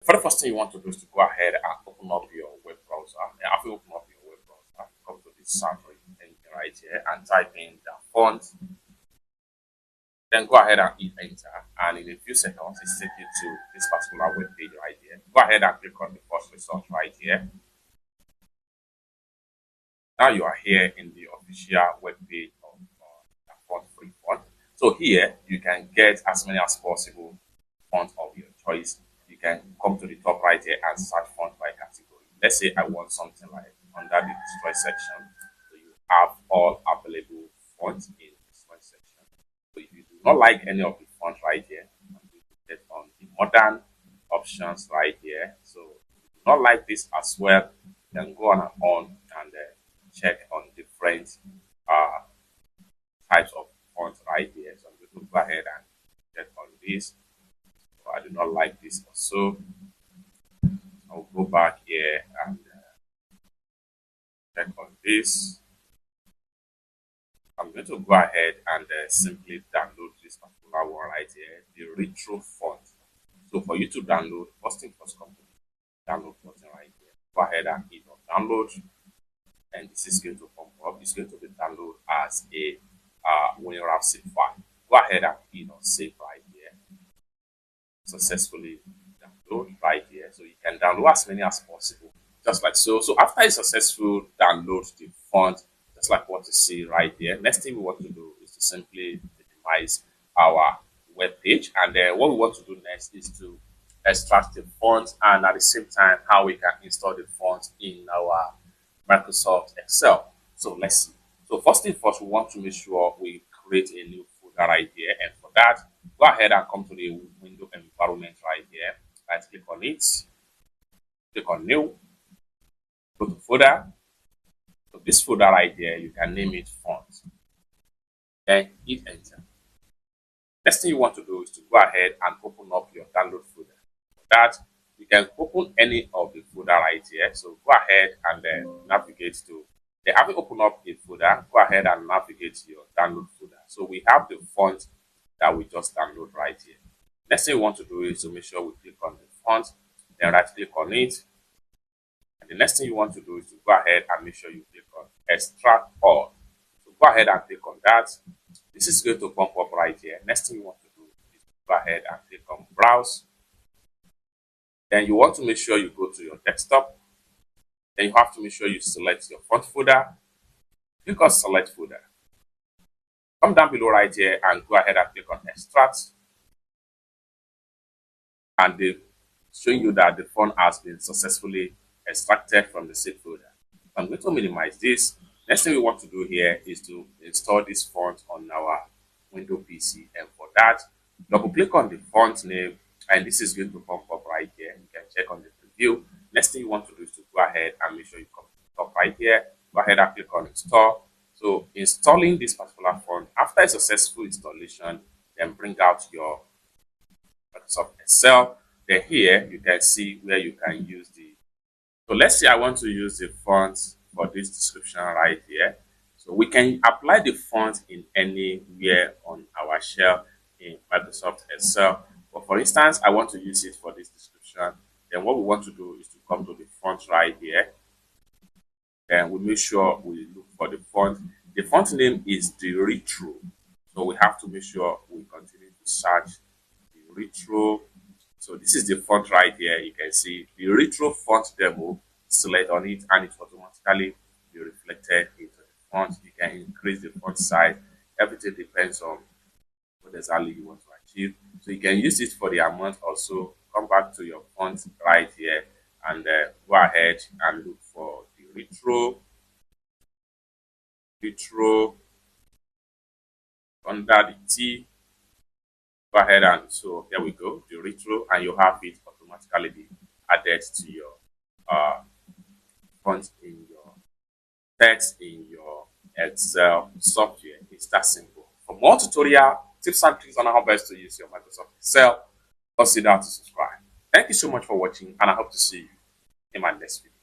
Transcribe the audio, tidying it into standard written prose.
For the first thing you want to do is to go ahead and open up your web browser. After you open up your web browser, come to this Safari engine right here and type in the font. Then go ahead and hit enter, and in a few seconds, it's take you to this particular web page right here. Go ahead and click on the first result right here. Now you are here in the official web page of the font free font. So here you can get as many as possible fonts of your choice. You can come to the top right here and search font by category. Let's say I want something like under the choice section. So you have all available fonts in the choice section. So if you do not like any of the fonts right here, I'm going to get on the modern options right here. So if you do not like this as well, then go on and check on different types of fonts right here. So I'm going to go ahead and check on this. So I do not like this also. I'll go back here and check on this. I'm going to go ahead and simply download this particular one right here, the retro font. So for you to download, first thing first, come to the download button right here. Go ahead and hit on download, and this is going to pop up. It's going to be downloaded as a WinRAR zip file. Go ahead and hit on save right here. Successfully download right here. So you can download as many as possible, just like so. So after a successful download the font, just like what you see right here, next thing we want to do is to simply minimize our web page, and then what we want to do next is to extract the font, and at the same time how we can install the font in our Microsoft Excel. So let's see. So first thing first, we want to make sure we create a new folder right here, and for that, go ahead and come to the window environment right here. Right click on it, click on new, go to folder. So this folder right here, you can name it font. Then hit enter. Next thing you want to do is to go ahead and open up your download folder. For that, you can open any of the folder right here. So go ahead and then navigate to, having opened up a folder, go ahead and navigate to your download folder. So we have the font that we just download right here. Next thing we want to do is to make sure we click on the font, then right click on it. And the next thing you want to do is to go ahead and make sure you click on extract all. So go ahead and click on that. This is going to pop up right here. Next thing you want to do is to go ahead and click on browse. Then you want to make sure you go to your desktop. Then you have to make sure you select your font folder. Click on select folder. Come down below right here and go ahead and click on extract. And they show you that the font has been successfully extracted from the zip folder. I'm going to minimize this. Next thing we want to do here is to install this font on our Windows PC. And for that, double click on the font name, and this is going to pop up right here. You can check on the preview. Next thing you want to do is to go ahead and make sure you come to the top right here. Go ahead and click on install. So installing this particular font, after a successful installation, then bring out your Microsoft Excel. Then here you can see where you can use the. So let's say I want to use the font for this description right here. So we can apply the font in anywhere on our shell in Microsoft Excel. But for instance, I want to use it for this description. Then what we want to do is to come to the font right here. Then we make sure we look for the font. The font name is the Retro. So we have to make sure we continue to search the Retro. So this is the font right here. You can see the Retro font demo. Select on it and it automatically be reflected into the font. You can increase the font size. Everything depends on what exactly you want to achieve. So you can use it for the amount also. Come back to your font right here and go ahead and look for the retro under the T. Go ahead and so there we go, the retro, and you have it automatically be added to your font in your text in your Excel software. It's that simple. For more tutorial tips and tricks on how best to use your Microsoft Excel, consider to subscribe. Thank you so much for watching, and I hope to see you in my next video.